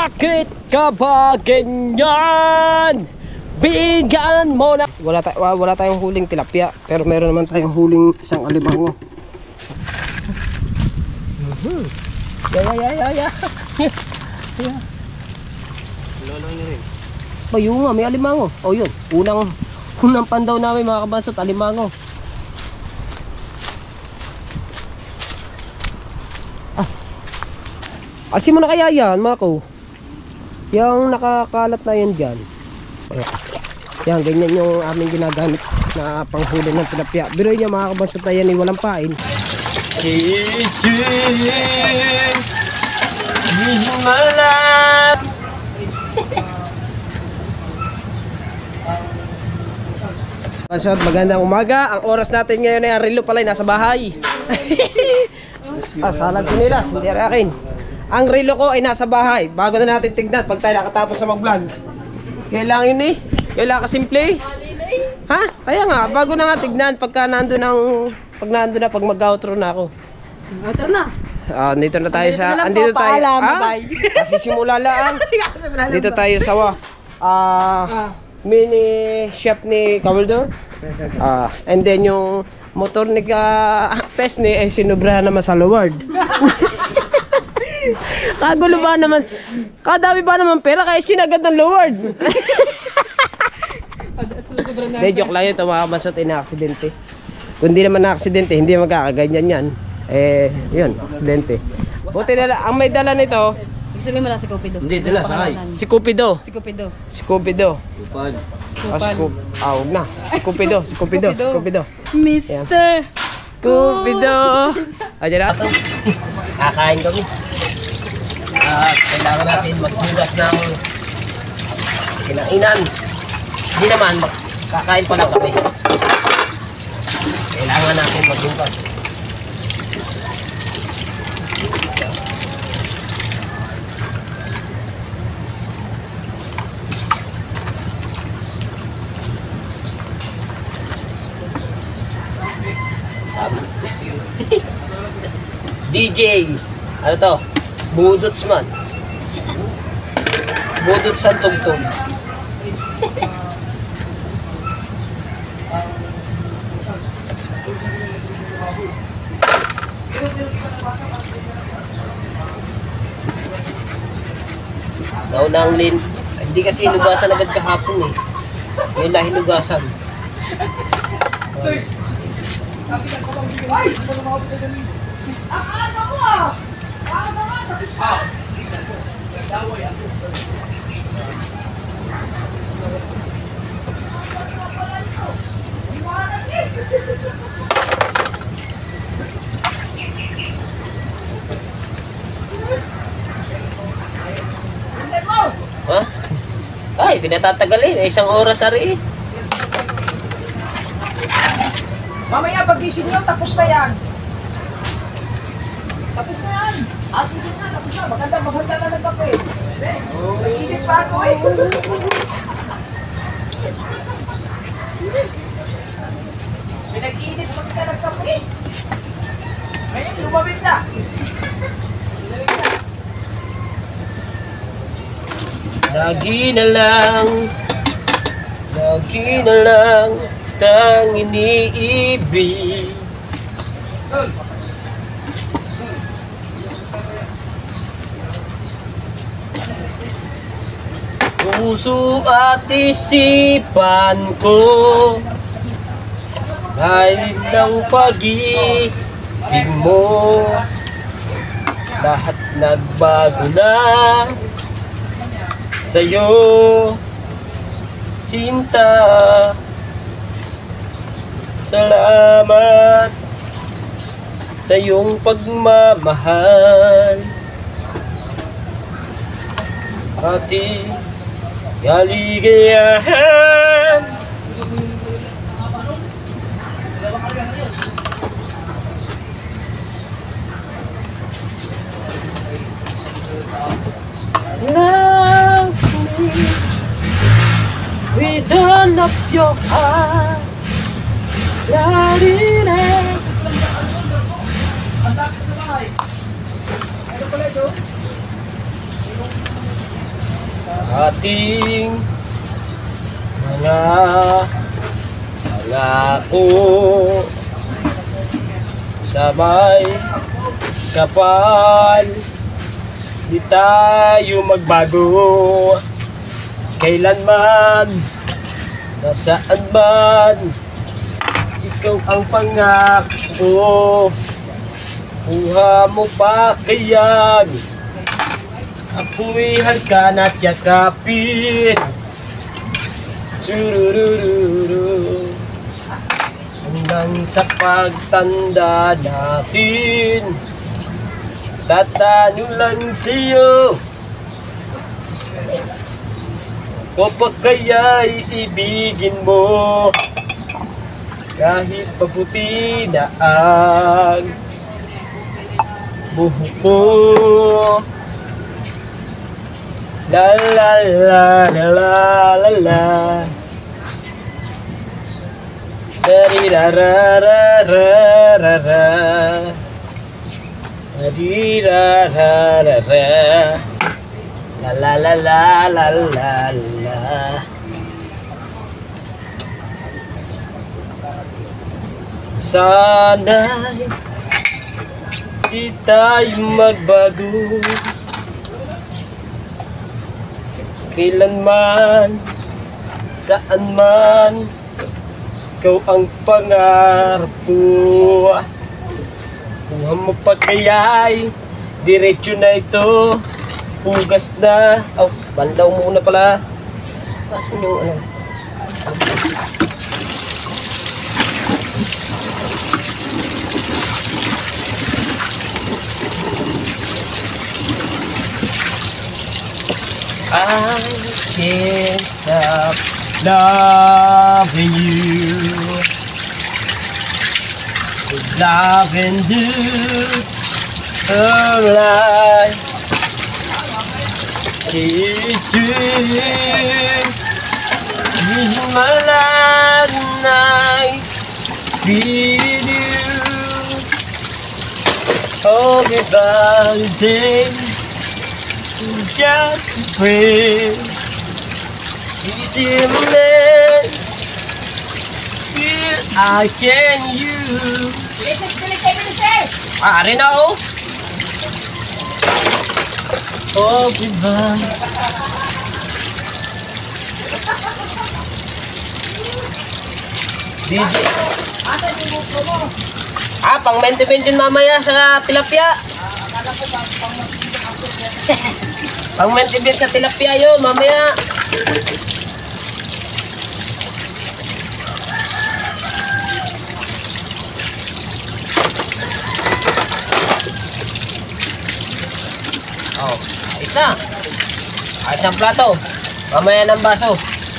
Bakit ka ba ganyan? Bigyan mo na. Wala tayong huling tilapia, pero meron naman tayong huling isang alimango. Ya. Lolo nyo rin. Bayo nga, may alimango. O yun, unang pandaw namin mga kabansot, alimango. Alsin mo na kaya yan, Mako. Yung nakakalat na yan dyan. Yan, ganyan yung aming ginagamit na panghuli ng tilapia. Biruin niya mga kabansot na yan ay walang pain. Kabansot, magandang umaga. Ang oras natin ngayon ay Arilo pala, nasa bahay. Salag ko nila, hindi akin. Ang relo ko ay nasa bahay. Bago na natin tignan pag tayo nakatapos sa mag-vlog. Kailangan yun eh. Kailangan kasimple. Ha? Kaya nga, bago na nga tignan pagka nandun na, pag mag-outro na ako. Ito na. Dito na tayo sa... Andito tayo. Kasi simula lang. Dito tayo sa mini shop ni Kawaldor. And then yung motor ni Pesni ay sinubrahan naman sa Loward. Kagulo ba naman? Kadami ba naman pera kaya sinagad ng Loward? De, joke lang yun ito mga kabansot, na-aksidente. Kung di naman na-aksidente, hindi magkakaganyan yan. Yun, aksidente. Buti na lang, ang may dala nito. Sabihin mo lang si Cupido. Hindi, dala, sakay. Si Cupido. Si Cupido. Si Cupido. Kupal. Huwag na. Si Cupido. Mr. Cupido. Ayan na ito. Kakain kami. Kailangan natin maghugas ng kinainan. Hindi naman, kakain pa lang kami. Kailangan natin maghugas. DJ, ano to? Budots man. Budots ang tugtog. Naunang lin. Hindi kasi hinugasan agad kahapon eh. Ngayon lang hinugasan. Ha? Ay, pinatatagalin. Isang oras ari. Mamaya pagising nyo, tapos na yan. Tapos na yan. Gising na, tapos na. Maghanda na ng kape. May init pa ako eh. Pinag-init pa ka ng kape. Ngayon, lumamit na. Lagi na lang tang iniibig. Puso at isipan ko dahil ng pag-ibig mo, lahat nagbago na sa'yo, Sinta. Salamat sa iyong pagmamahal, ating kaligayahan. Love me with all of your heart. ating mga pangako sa may kapal. Di tayo magbago kailanman, nasaan man. Ikaw ang pangako, kuha mo pa kayan. Ako'y halkan at yakapin. Chururururu. Hanggang sa pagtanda natin, tatanong lang sa'yo, kapag kaya'y ibigin mo, kahit paputi na ang buhok ko. La la la la la la la. Da di da ra ra ra ra ra. Da di da ra ra ra. La la la la la la la. Sana'y di tayo magbago kailanman, saan man. Ikaw ang pangarap ko. Kuha mo pa kaya'y diretso na ito, hugas na. Oh, bandaw muna pala. Pasan yung ano. I can't stop loving you, loving you, alive. Kiss you in my life, night, with you. Oh, every day. Just a friend, easy man, feel I can use. Ari na oh. Oh, goodbye. DJ. Pang 20-20 mamaya sa tilapia. Pang mentibin sa tilapia yun, mamaya. Oh, ayos na. Ayos ng plato. Mamaya ng baso.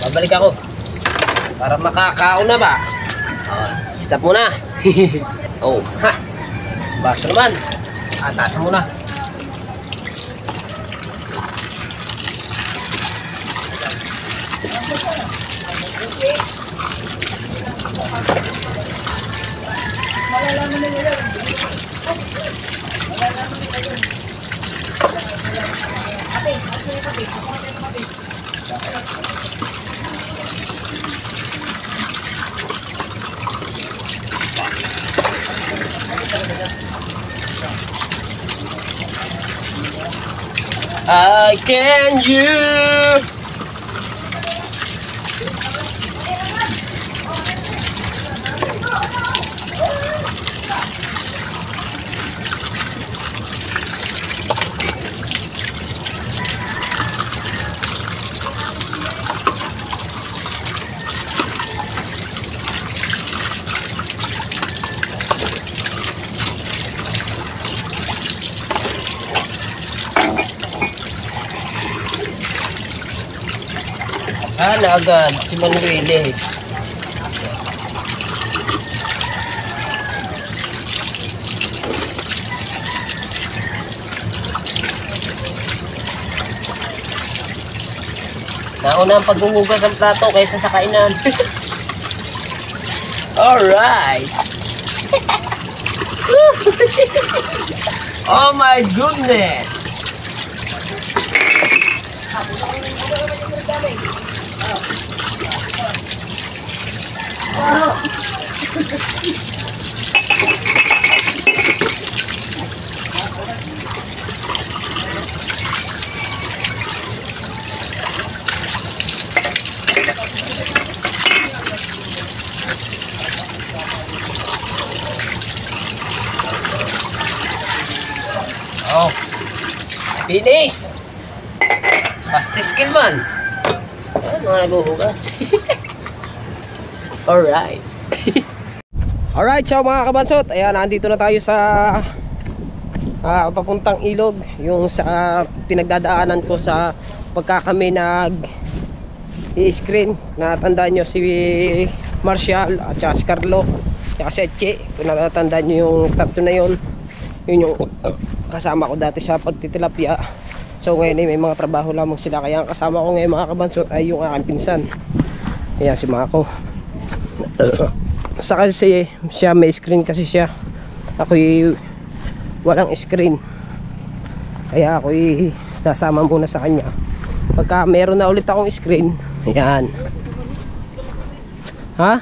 Babalik ako. Para makakaon na ba? Oh, stop muna. Oh, ha. Baso naman. Atas muna. I can you. Sana agad si Manueles. Nauna ang paghuhugas ng plato kaysa sa kainan. Alright. Oh my goodness. Finish! Fastest skill man. Ayan, mga naghuhugas. Alright. Alright, ciao mga kabansot. Ayan, nandito na tayo sa papuntang ilog. Yung sa pinagdadaanan ko sa pagka kami i-screen. Natandaan nyo si Marshall at saka si Carlo at si Eche. Kung natatandaan nyo yung tatlo na yun, yun yung kasama ko dati sa pagtitilapia. So ngayon may mga trabaho lamang sila. Kaya ang kasama ko ngayon mga kabansot ay yung aking pinsan. Ayan si Mako. Sa kasi siya may screen kasi siya. Ako'y walang screen. Kaya ako'y sasama muna sa kanya. Pagka meron na ulit akong screen, ayan. Ha?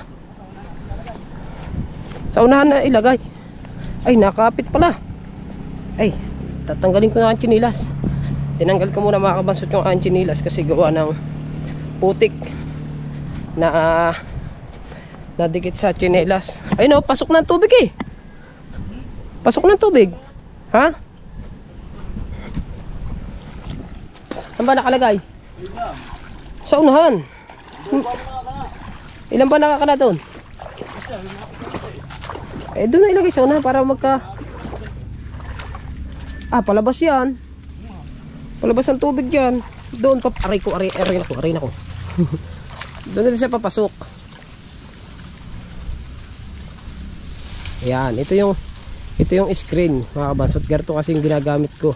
Sa unahan na ilagay. Ay, nakapit pala. Ay, tatanggalin ko na ang chinilas. Tinanggal ko muna mga kabansot yung ang chinilas kasi gawa ng putik na nadikit sa chinelas. Ay no, pasok na ang tubig eh. Pasok na ang tubig. Ha? Saan ba nakalagay? Sa unahan. Ilan ba nakakala doon? Eh doon na ilagay sa unahan para magka... palabas yan. Palabas ang tubig yan. Doon pa... Aray na ko. Doon na siya papasok. Yan, ito yung screen mga kabansot. Ganito kasi yung ginagamit ko.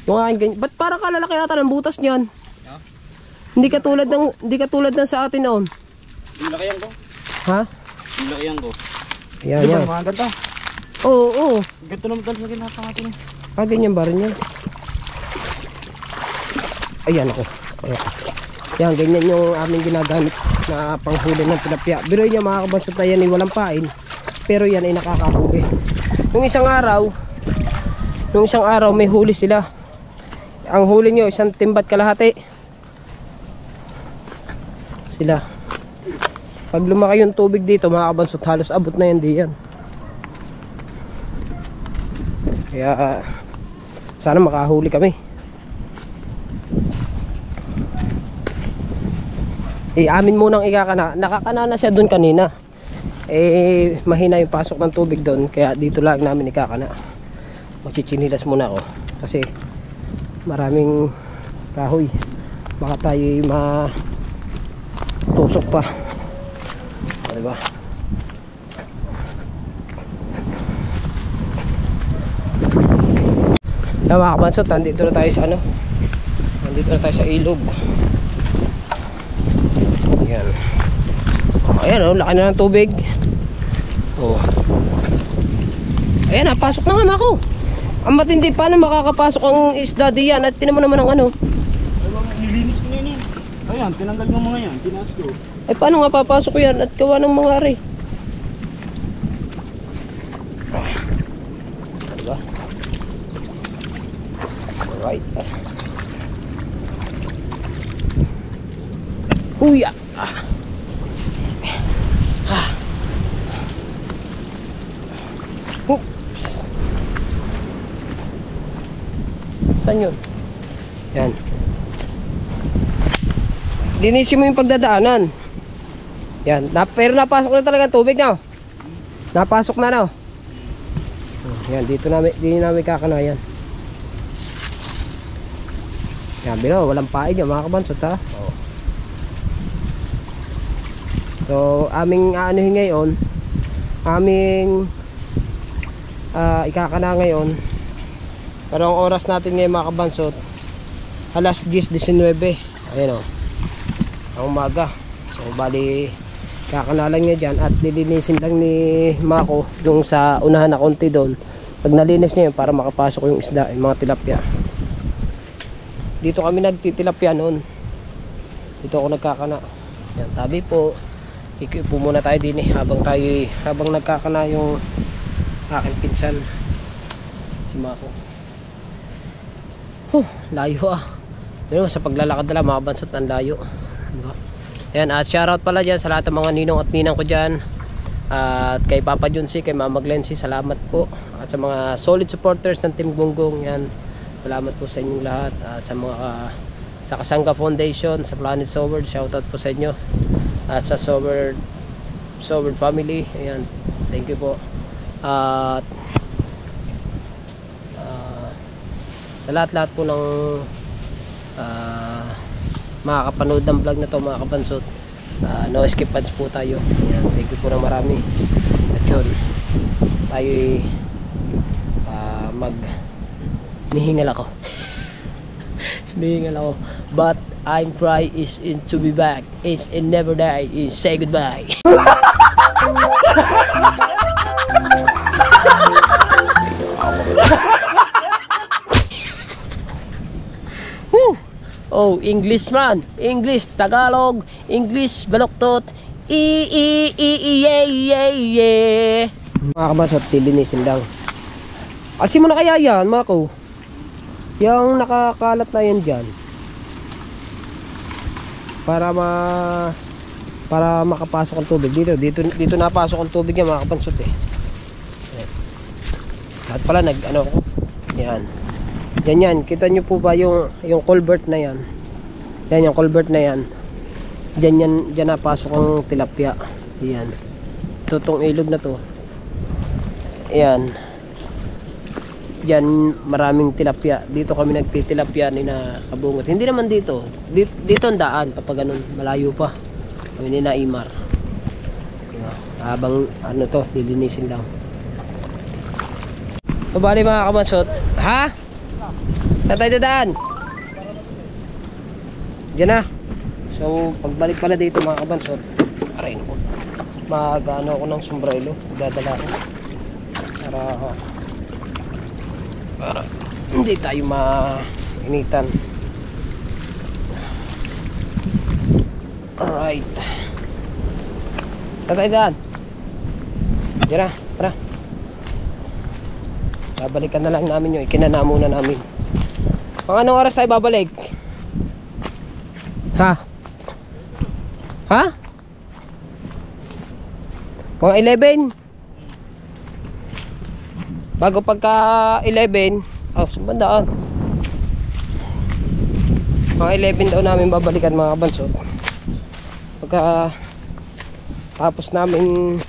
Yung aking ganyan. Ba't parang kalalaki yata ng butas niyan? Yeah. Hindi katulad ng sa atin noon. Yung lakihan ko. Ha? Yung lakihan ko. Yan, Diba, yan. mga ganda. Oo. Ganito naman dahil sa ginasa natin. Ganyan ba rin yan? Ayan ako. Ayan. Yan, ganyan yung aming ginagamit na panghuli ng tilapia. Pero niya mga kabansot na yan ay walang pain. Pero yan ay nakakahuli. Nung isang araw may huli sila. Ang huli nyo isang timbat kalahati. Sila. Pag lumaki yung tubig dito mga kabansot, halos abot na yan diyan. Kaya sana makahuli kami. Amin munang ikakana. Nakakana na siya dun kanina. Mahina yung pasok ng tubig doon. Kaya dito lang namin ikakana. Magchichinilas muna ako. Kasi maraming kahoy. Baka tayo matusok pa. Diba? Mga kabansot, nandito na tayo sa nandito na tayo sa ilog. Ayan. Ayan, laki na ng tubig. Ayan, napasok na nga Mako. Ang matindi, paano makakapasok ang isda diyan? At tinan mo naman ang Nilinis ko na yun. Ayan, tinanggal mo mga yan. Tinaas ko. Ay, paano nga papasok yan? At gawa ng mga ari. Diba? Alright. Huya. Oops. Saan yun? Yan. Linisin mo yung pagdadaanan. Yan. Pero napasok na talaga ang tubig na. Napasok na na. Yan. Dito namin kakanayan. Yan. Bino, walang pain yan mga kabansot ha. So aming aanuhin ngayon, aming ikakana ngayon. Pero ang oras natin ngayon mga kabansot, alas 10:19. Ayan o, ang umaga. So bali kakanalan niya dyan at lilinisin lang ni Mako yung sa unahan na konti doon. Pag nalinis niya yun para makapasok yung isda, yung mga tilapia. Dito kami nagtitilapia noon. Dito ako nagkakana. Yan, tabi po. Ikiupo muna tayo din habang nagkakana yung aking pinsan si Mako. Layo pero sa paglalakad na lang mga kabansot ang layo, diba? Ayan, at shoutout pala dyan sa lahat ng mga ninong at ninang ko dyan, at kay Papa Junsi, kay Mama Glency, salamat po. At sa mga solid supporters ng Team Gonggong, yan, salamat po sa inyong lahat. Sa mga sa Kasangga Foundation, sa Planet Sword, shoutout po sa inyo. At sa Sword family, ayan, thank you po. At sa lahat-lahat po ng makakapanood ng vlog na to, mga kabansot, no skip ads po tayo. Ayan, thank you po ng marami. At yun, tayo nihingal ako. Nihingal ako, but I'm try is in to be back. It's in never die. Is say goodbye. Woo! Oh, English man, English, Tagalog, English, baloktot, yeah. Mga kabasot, tilinisin lang. Alsin mo na kaya yan, mga ko. Yung nakakalat na yan dyan. Para makapasok ang tubig dito napasok ang tubig yan, mga kapansot eh. Lahat pala ano ko. Yan. Yan. Kita nyo po ba yung culvert na yan? Yan, yung culvert na yan. Diyan napasok ang tilapia. Yan. Ito tong ilog na to. Yan. Diyan maraming tilapia. Dito kami nagtitilapia ni na Kabungot. Hindi naman dito. Dito ang daan kapag ganun, malayo pa. Kami ni na Imar. Diba? Habang ano to, lilinisin lang. So bali mga kamansot, ha? Saan tayo dadaan? Diyan na. So pagbalik pala dito mga kamansot, aray ko. Mag-ano ako ng sombrero, dadala ko. Para hindi tayo mainitan. Alright. Saan tayo dadaan? Diyan na, tara. Babalikan na lang namin yun. Ikinana muna namin. Mga anong oras tayo babalik? Ha? Ha? Mga 11? Bago pagka 11, sumandaan. Mga 11 daw namin babalikan, mga kabansot. Pagka tapos namin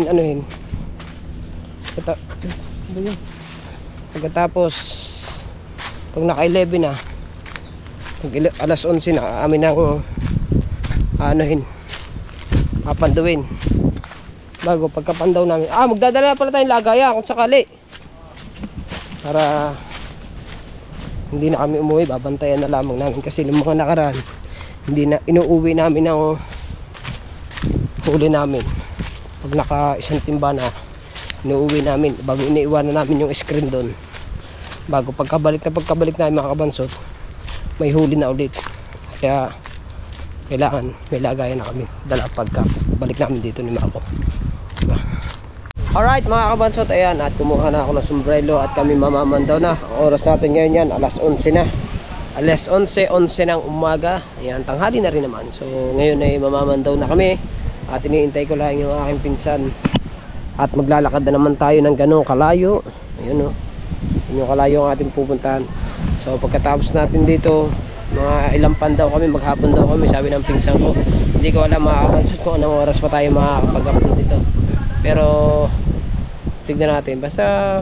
anuhin. Pagkatapos pag naka 11 na, alas 11 na, amin ang anuhin, papanduin. Bago pagkapandaw namin, magdadala pala tayong lagaya kung sakali, para hindi na kami umuwi. Babantayan na lamang namin kasi ng mga nakaraan hindi na inuuwi namin ang huli namin. Pag naka isang timba na, inuuwi namin bago iniiwanan namin yung screen doon. Bago pagkabalik namin, mga kabansot, may huli na ulit. Kaya kailangan may lagayan na kami dala pagka balik namin dito ni Mako. Alright mga kabansot, ayan, at kumuha na ako ng sombrero at kami mamamandaw na. Ang oras natin ngayon yan, alas 11 na. Alas 11 ng umaga. Ayan, tanghali na rin naman. So ngayon ay mamamandaw na kami. At iniintay ko lang yung aking pinsan. At maglalakad na naman tayo ng ganong kalayo. Ayun o. Yung kalayo ang ating pupuntahan. So pagkatapos natin dito, mga ilang pandaw kami, maghapon daw kami, sabi ng pinsan ko. Hindi ko alam, mga kabansot, kung anong oras pa tayo makakapag-upload dito. Pero tignan natin, basta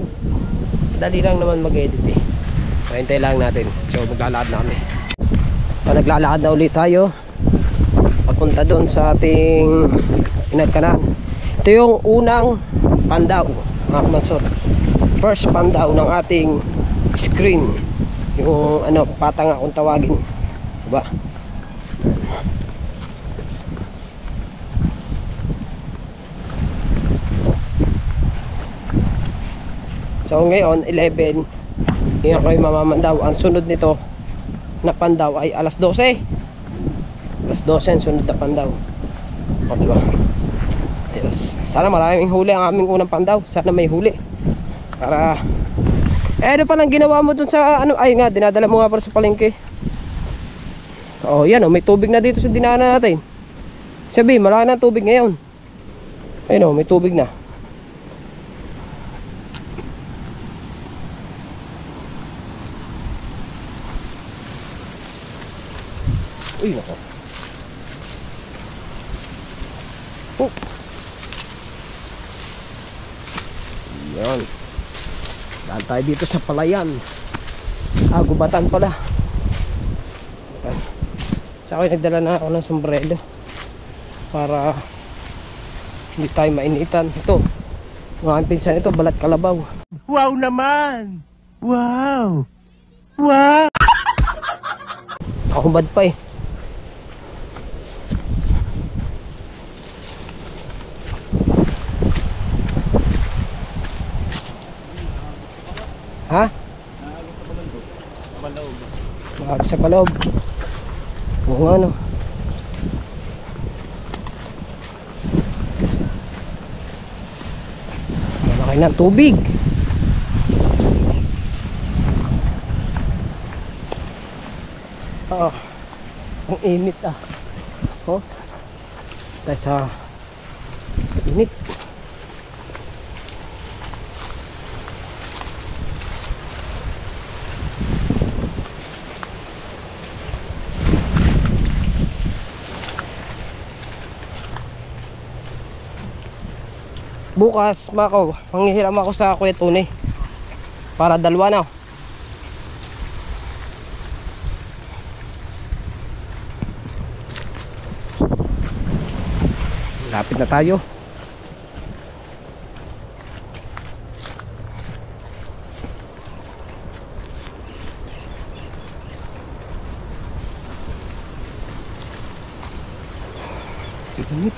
dali lang naman mag-edit eh. So hintay lang natin. So maglalakad na kami. So naglalakad na ulit tayo papunta doon sa ating inagkanan. Ito yung unang pandaw, mga kabansot. First pandaw ng ating screen. Yung ano, patanga kung tawagin, diba? So ngayon 11, ngayon ko yung mamamandaw. Ang sunod nito na pandaw ay alas 12. Alas 12 ang sunod na pandaw. O diba? Diyos. Sana maraming huli ang aming unang pandaw. Sana may huli. Para ano palang ginawa mo dun sa ano? Ay nga, dinadala mo nga para sa palengke. Oh yan, may tubig na dito sa dinaanan natin. Sabi, malaki na tubig ngayon. Ayun, may tubig na. Uy, nako. Oh. Yan. Daan tayo dito sa palayan. Gubatan pala. Sa akin nagdala na ako ng sombrero para hindi tayo mainitan. Ito, mga pinsan ito, balat kalabaw. Wow naman! Wow! Wow! Nakahubad pa eh. Ha? Mahal sa paloob. Oo nga no. Malaki ng tubig. Ang init ah. Oh. Tayo sa init. Bukas, Mako, manghihiram ako sa Kuya Tune para dalawa na. Lapit na tayo. Init.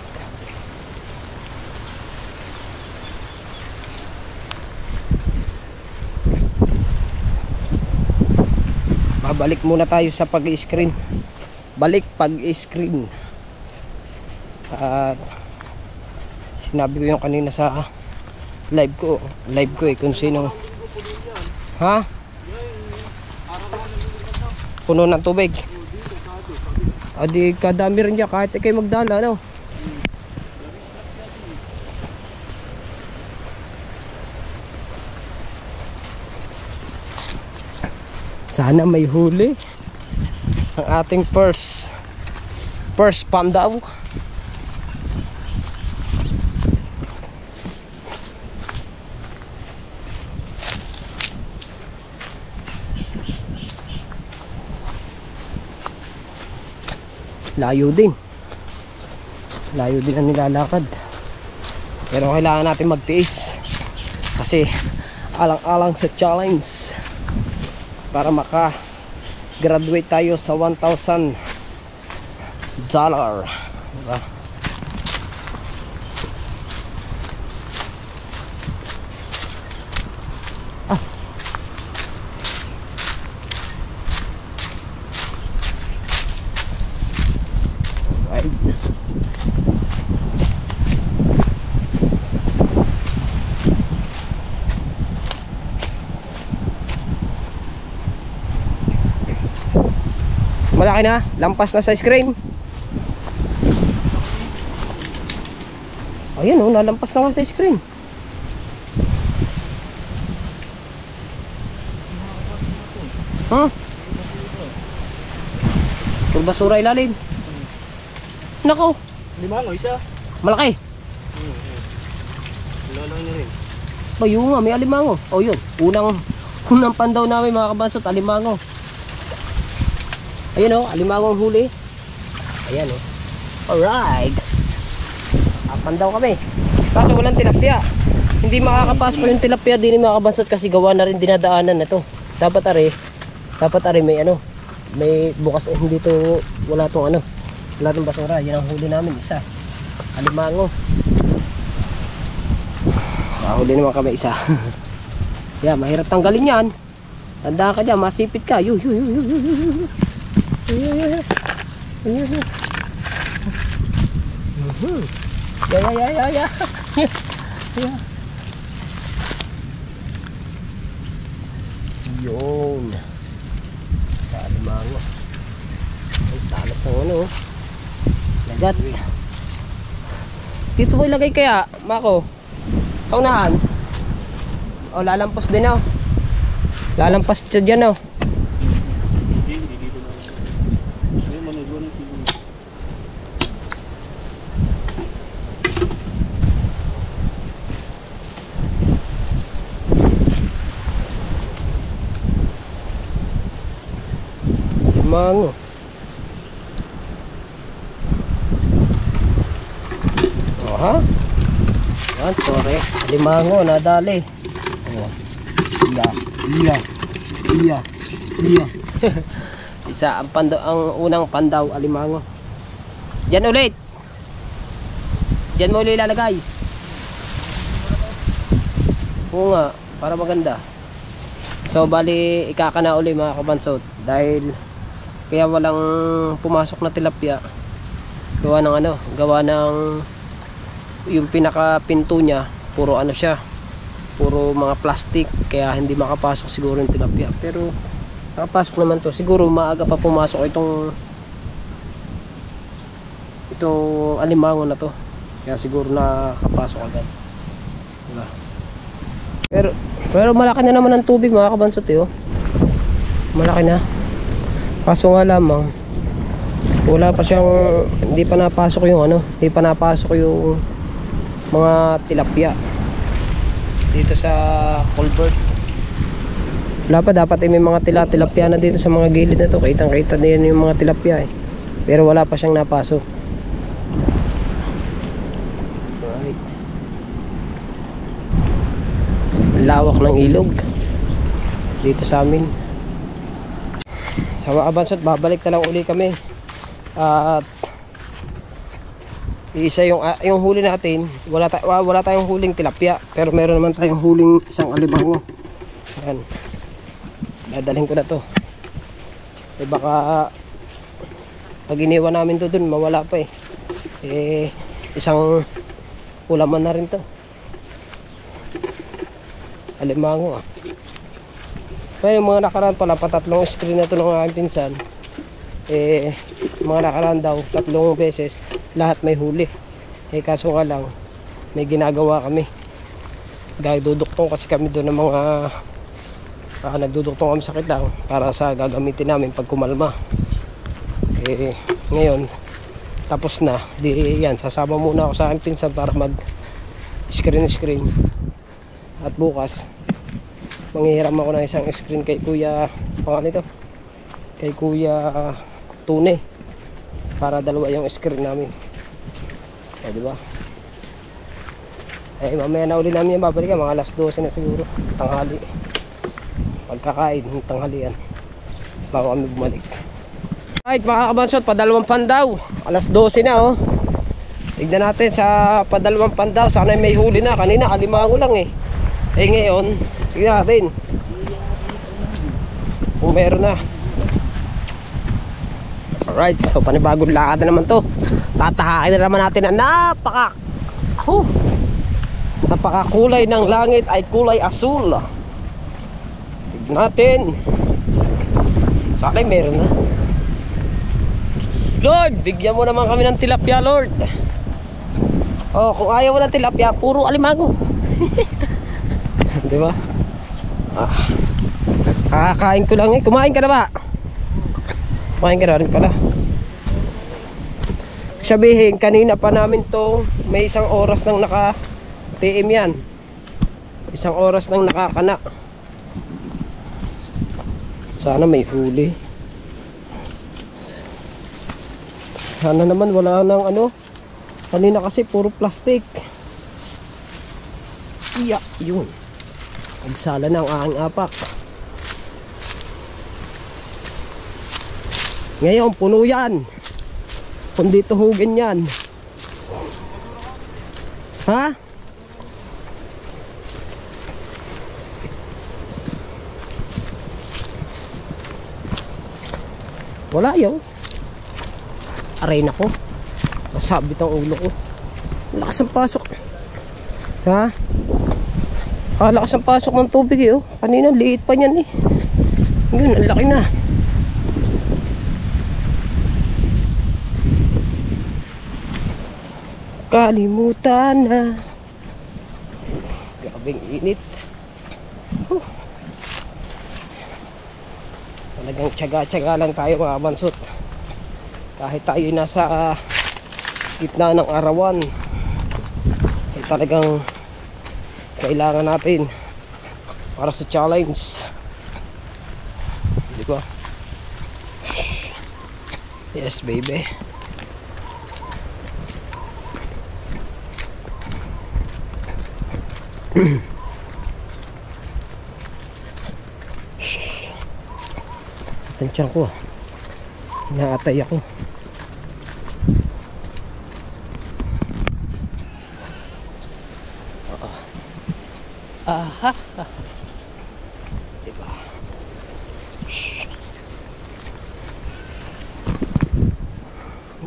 Babalik muna tayo sa pag-screen. Balik pag-screen. At sinabi ko yung kanina sa live ko eh kung sino. Ha? Puno ng tubig. Di kadami rin niya kahit kayo magdala no. Sana may huli ang ating first pandaw. Layo din ang nilalakad, pero kailangan natin magtiis kasi alang-alang sa challenge para maka-graduate tayo sa $1,000, diba? Malaki na, lampas na sa screen. Ayan o, nalampas na nga sa screen. Ha? Puro basura ilalim. Nako, Limango, isa. malaki. Lalang niya rin. Bayo nga, may alimango. O yun, unang pandaw namin mga kabasot, alimango. Ayan o, alimango ang huli. Ayan o. Alright. Pandaw kami. Kaso walang tilapia. Hindi makakapasok yung tilapia din mga kabasot kasi gawa na rin dinadaanan na to. Dapat are may may bukas hindi to, wala tong wala tong basura. Yan ang huli namin, isa. Alimango. Huli naman kami isa. Yeah, mahirap tanggalin yan. Tandaan ka dyan, masipit ka. Yun. Yeah. Yun. Sa alimango. Ay, talas ng lagat. Dito ko ilagay kaya, Mako. Kaunahan. O, lalampas din o. Lalampas siya dyan o. Hindi dito na. Ay, maniguro ng alimango. Aha. Yan, sorry. Alimango, nadali. Oh. Iya. Isa ang unang pandaw, alimango. Diyan ulit. Diyan mo ulit ilalagay. Oo nga, para maganda. So bali ikakana uli mga kabansot dahil kaya walang pumasok na tilapia. Gawa ng yung pinaka pinto niya, puro ano siya, puro mga plastic, kaya hindi makapasok siguro yung tilapia. Pero nakapasok naman to, siguro maaga pa pumasok itong alimango na to, kaya siguro nakapasok agad, diba? Pero malaki na naman ang tubig mga kabansot oh. Malaki na, kaso nga lamang wala pa siyang, hindi pa napasok yung mga tilapia dito sa culvert. Wala pa, dapat may mga tilapia na dito sa mga gilid na to, kitang kita din yung mga tilapia pero wala pa siyang napasok. Right. Lawak ng ilog dito sa amin. Sa mga kabansot, babalik na lang uli kami at isa yung huli natin. Wala tayong huling tilapia, pero meron naman tayong huling isang alimango. Ayan, dadalhin ko na to. Baka pag iniwan namin to dun, mawala pa isang ulaman na rin to, alimango Pero mga nakaraan pala, patatlong screen na to ng aking pinsan, mga nakaraan daw 3 beses lahat may huli. Kaso nga lang may ginagawa kami, duduktong kasi kami doon ng mga nagduduktong kami sa kitang para sa gagamitin namin pag kumalma. Ngayon tapos na, yan, sasama muna ako sa aking pinsan para mag screen at bukas manghihiram ako ng isang screen kay Kuya kay Kuya Tune, para dalawa yung screen namin. Diba? Mamaya na uli namin yung babalikan, mga alas 12 na siguro, tanghali, pagkakain ng tanghalian bago kami bumalik. Right mga kabansot, padalawang pandaw, alas 12 na oh. Tignan natin sa padalawang pandaw, sana may huli na. Kanina alimango lang ngayon tignan natin kung meron na. Alright, so panibagong lakad na naman to. Tatahakin na naman natin na napakakulay ng langit ay kulay asul. Tignan natin, sana meron na. Lord, bigyan mo naman kami ng tilapia, Lord. Kung ayaw mo ng tilapia, puro alimango. Diba? Kakakain ko lang Kumain ka na ba? Kumain ka na rin pala. Sabihin, kanina pa namin to, may 1 oras nang naka-TM yan. 1 oras nang nakakana. Sana may huli. Sana naman wala nang kanina kasi puro plastic. Yun. Nagsala na ang aking apak. Ngayon puno yan. Kundi tuhugin yan. Ha? Wala yun. Aray na ko, masabit ang ulo ko. Lakas ang pasok. Ha? Lakas ang pasok ng tubig kanina liit pa niyan Yun, ang laki na. Kalimutan na. Grabing init. Talagang tiyaga-tiyaga lang tayo mga kabansot. Kahit tayo nasa gitna ng arawan, talagang kailangan natin para sa challenge, di ba? Yes, baby. Tansyan ko. Inaatay ako. Aha. Diba?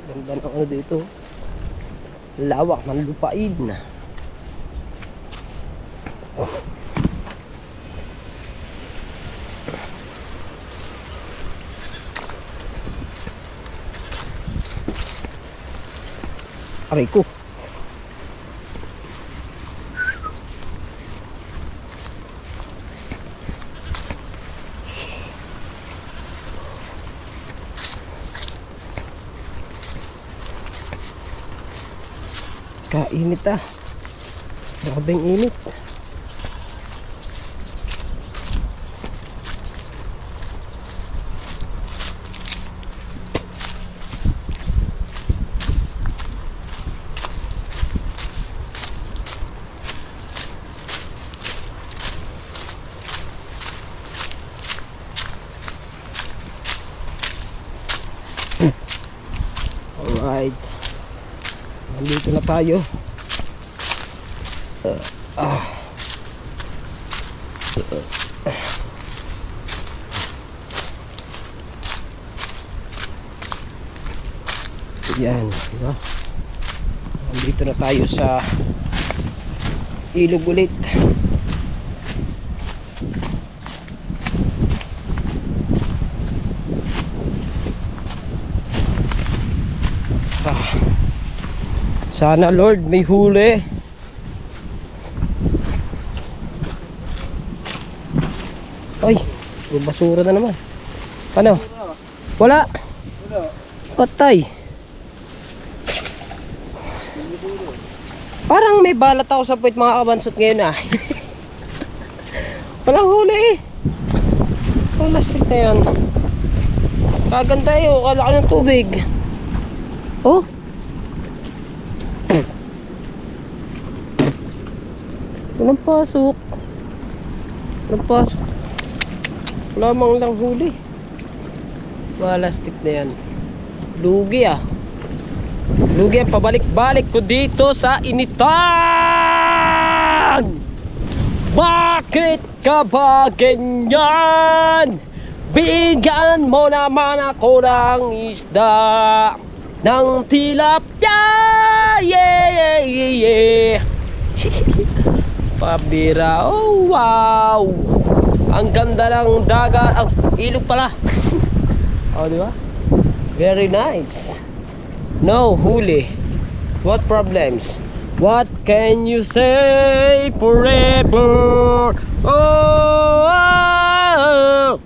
Ganda ng ano dito. Lawak ng lupain na. Aray ko. Kainit ah. Grabeng init. Alright. Nandito na tayo. Yan, diba? Nandito na tayo sa ilog ulit. Sana Lord may huli. Ay, may basura na naman. Ano? Wala. Patay. Parang may balat ako sa puwit mga kabansot ngayon ah. Walang huli eh. Ang lastik na yan. Kaganda eh, oh, kalaki ng tubig. Oh. Walang pasok. Walang pasok. Wala mang lang huli. Malastik na yan. Lugi ah. Lugi ang pabalik-balik ko dito sa initan. Bakit ka ba ganyan? Bigyan mo naman ako ng isda, ng tilapia. Yeah, yeah, yeah. Pabira. Oh wow. Ang ganda ng dagat. Oh, ilog pala. Oh, di ba? Very nice. No huli. What problems? What can you say forever? Oh, oh.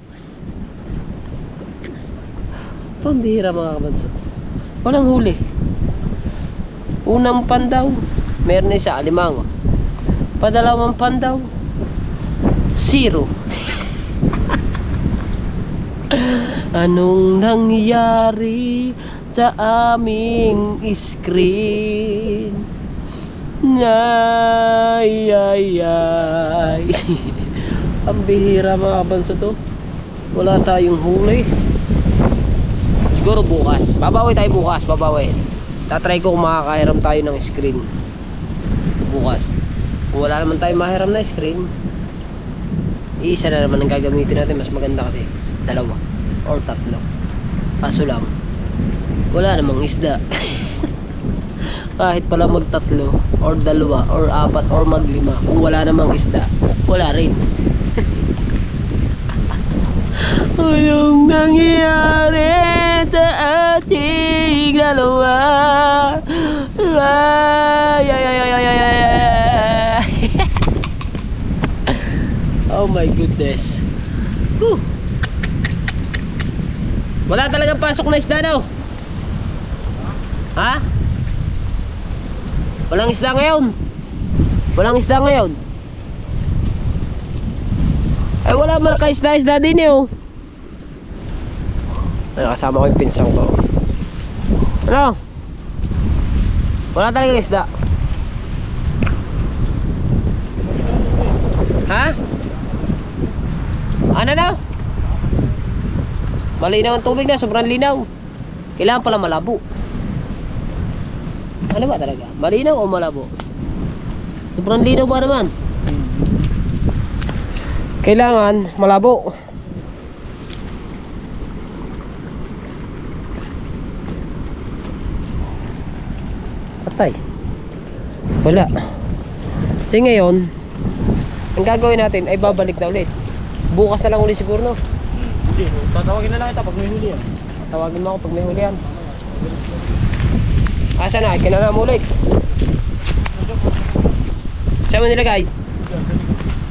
Pambihira mga kabanso. Walang huli. Unang pandaw, meron isa, alimango. Padalawang pandaw, 0. Anong nangyari sa aming screen? Ay, ay, ay. Ang bihira mga kabanso to. Wala tayong huli. Siguro bukas. Babawi tayo bukas, babawi. Tatry ko kung makakahiram tayo ng screen bukas. Kung wala naman tayo mahiram na screen, isa na naman ang gagamitin natin. Mas maganda kasi 2 or 3. Kaso lang, wala namang isda. Kahit pala mag 3 or 2 or 4 or mag 5, kung wala namang isda, wala rin. Anong nangyari sa ating dalawa? Ay, ay, ay, ay, ay, ay. Oh my goodness. Whew. Wala talagang pasok na isda daw. Ha? Walang isda ngayon. Walang isda ngayon. Ay wala man ka isda din eh oh. Ay, kasama ko yung pinsang ko. Ano? Wala talaga isda. Ha? Ano daw? Malinaw ang tubig na, sobrang linaw. Kailangan pala malabo. Ano ba talaga? Malinaw o malabo? Sobrang linaw ba naman? Kailangan malabo. Patay. Wala. Kasi ngayon, ang gagawin natin ay babalik na ulit. Bukas na lang ulit siguro, no? Hindi, tatawagin na lang kita pag may huli yan. Tawagin mo ako pag may huli yan. Asa na? Kinanam ulit. Saan mo nilagay?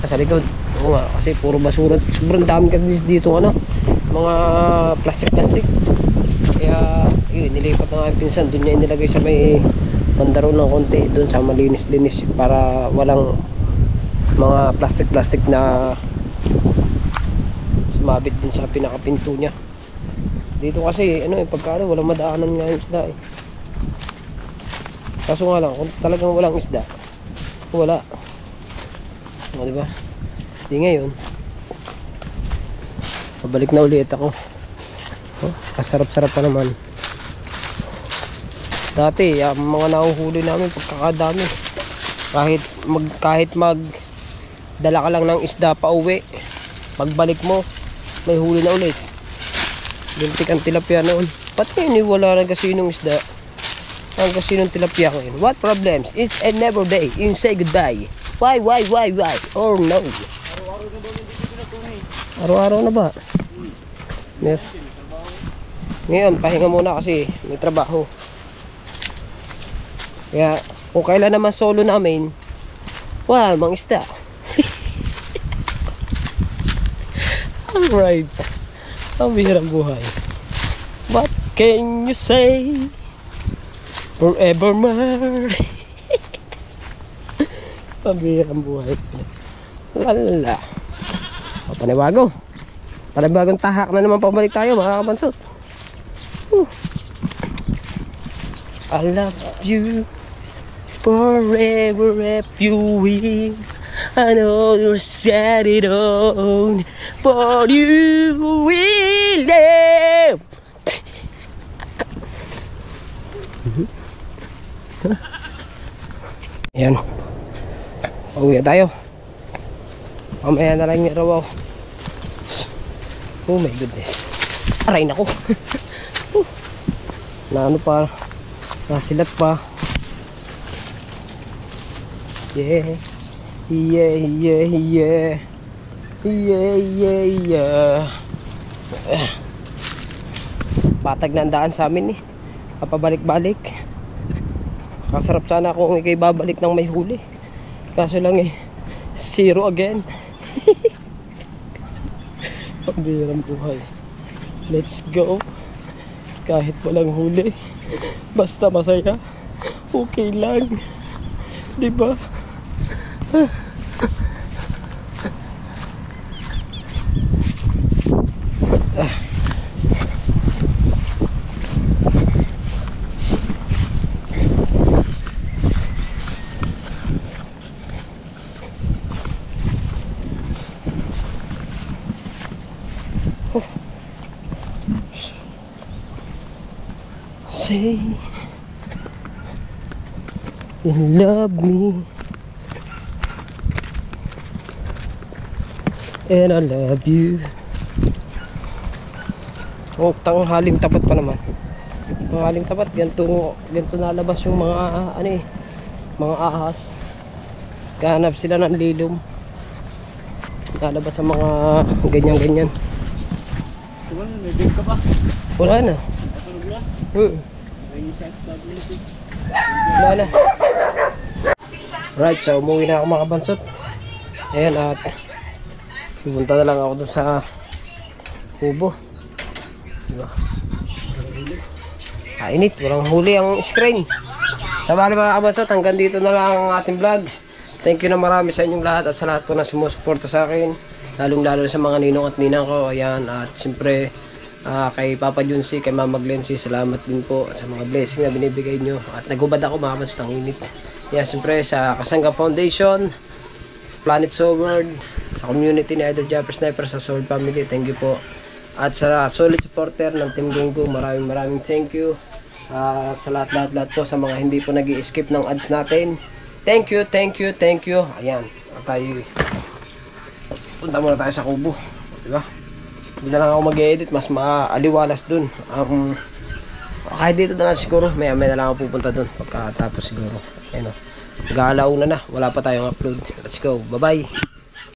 Sa likod. Oo nga, kasi puro basura. Sobrang dami kasi dito ano, mga plastic. Kaya yun, nilipat na nga yung pinsan. Doon niya inilagay sa may bandaro ng konti. Doon sa malinis-linis para walang mga plastic na sumabit dun sa pinakapinto niya. Dito kasi ano pagkano walang madaanan nga yung isda kaso nga lang kung talagang walang isda wala o diba di ngayon pabalik na ulit ako. Kasarap-sarap pa naman. Dati ang mga nahuhuli namin pagkakadami kahit dala ka lang ng isda pa uwi, pagbalik mo may huli na ulit. Bintik ang tilapia noon. Pati ngayon wala na kasinong isda. Ang kasinong tilapia ngayon. What problems? It's a never day. You say goodbye. Why? Or no? Araw-araw na ba? Ngayon pahinga muna kasi may trabaho. Kaya kung kailan naman solo namin, wala mang isda. Alright. Ang bihirang buhay. What can you say? Forevermore. Ang bihirang buhay. Lala. O, panibago. Panibagong tahak na naman pabalik tayo mga kabansot. I love you forever if you will. I know you're set it on, but you will live. Ayan. Pauwi na tayo. Mamaya na lang yung rawaw. Oh my goodness. Aray nako. Na ano pa. Nasilat pa. Yeah. Yeah. Patag na ang daan sa amin eh. Kapabalik-balik. Kasarap sana kung ikay babalik ng may huli. Kaso lang eh, zero again. Pambirang buhay. Let's go. Kahit walang huli, basta masaya, okay lang. Diba? Say you love me and I love you. Oh, tanghaling tapat pa naman. Tanghaling tapat, ganito nalabas yung mga ano eh, mga ahas. Kahanap sila ng lilom. Nalabas sa mga ganyan-ganyan. May big ka pa? Wala na. Wala na. Right, so umuwi na ako mga kabansot. Ayan, at pupunta na lang ako dun sa kubo. Diba? Init, walang huli ang screen. Sa bali mga kabansot, hanggang dito na lang ang ating vlog. Thank you na marami sa inyong lahat at sa lahat po na sumusuporta sa akin. Lalong lalo sa mga ninong at ninang ko. Ayan, at siyempre Kay Papa Junsi, kay Mama Glency, salamat din po sa mga blessing na binibigay nyo. At nagubad ako mga kapads ng init. Yan, siyempre sa Kasangga Foundation, sa Planet Sword, sa community ni Idol Japper Sniper, sa Sword Family, thank you po. At sa solid supporter ng Team Gungo, maraming thank you. At sa lahat po sa mga hindi po nag-i-skip ng ads natin, thank you. Ayan, tayo punta muna tayo sa kubo, diba? Hindi na lang ako mag-edit, mas maaliwalas dun. Kahit dito na lang siguro, maya na lang ako pupunta dun pagkatapos siguro. Ayun o, mag-aalauna na, wala pa tayong upload. Let's go, bye bye.